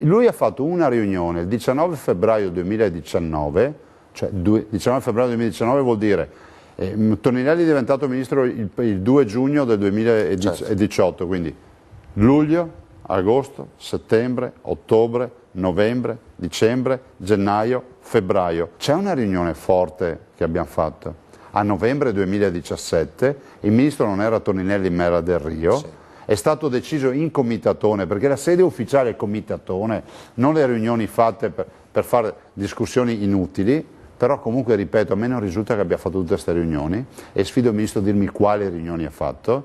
Lui ha fatto una riunione il 19 febbraio 2019, cioè 19 febbraio 2019 vuol dire Toninelli è diventato ministro il 2 giugno del 2018, quindi luglio, agosto, settembre, ottobre, novembre, dicembre, gennaio, febbraio. C'è una riunione forte che abbiamo fatto. A novembre 2017, il ministro non era Toninelli ma era Del Rio, sì. È stato deciso in comitatone, perché la sede ufficiale è comitatone, non le riunioni fatte per fare discussioni inutili, però comunque ripeto, a me non risulta che abbia fatto tutte queste riunioni e sfido il ministro a dirmi quali riunioni ha fatto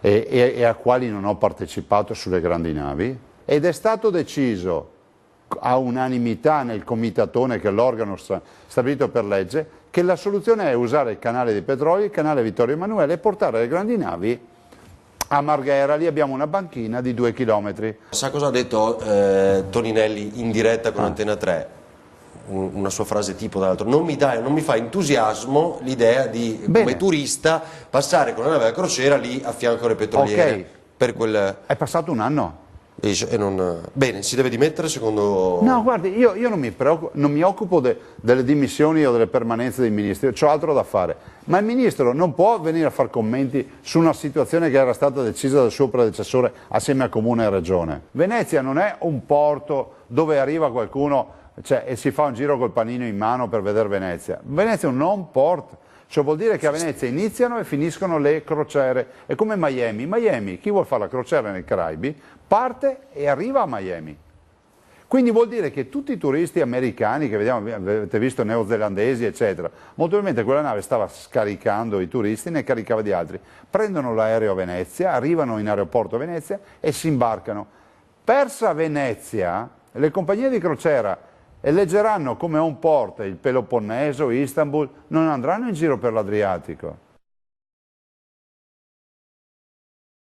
e a quali non ho partecipato sulle grandi navi, ed è stato deciso a unanimità nel comitatone, che è l'organo stabilito per legge, che la soluzione è usare il canale di petrolio, il canale Vittorio Emanuele e portare le grandi navi a Marghera. Lì abbiamo una banchina di 2 chilometri. Sa cosa ha detto Toninelli in diretta con Antena 3? Una sua frase tipo, tra l'altro: non mi fa entusiasmo l'idea di, come turista, passare con la nave a crociera lì a fianco alle petroliere. Okay. Per quel... È passato un anno. E non... Bene, si deve dimettere secondo... No, guardi, io non mi occupo delle dimissioni o delle permanenze dei ministri, ho altro da fare. Ma il ministro non può venire a fare commenti su una situazione che era stata decisa dal suo predecessore assieme a Comune e Regione. Venezia non è un porto dove arriva qualcuno, cioè, e si fa un giro col panino in mano per vedere Venezia. Venezia è un non port. Ciò vuol dire che a Venezia iniziano e finiscono le crociere. È come Miami. Miami, chi vuol fare la crociera nei Caraibi, parte e arriva a Miami. Quindi vuol dire che tutti i turisti americani che vediamo, avete visto, neozelandesi, eccetera, molto probabilmente quella nave stava scaricando i turisti, ne caricava di altri. Prendono l'aereo a Venezia, arrivano in aeroporto a Venezia e si imbarcano. Persa Venezia, le compagnie di crociera eleggeranno come home port il Peloponneso, Istanbul, non andranno in giro per l'Adriatico.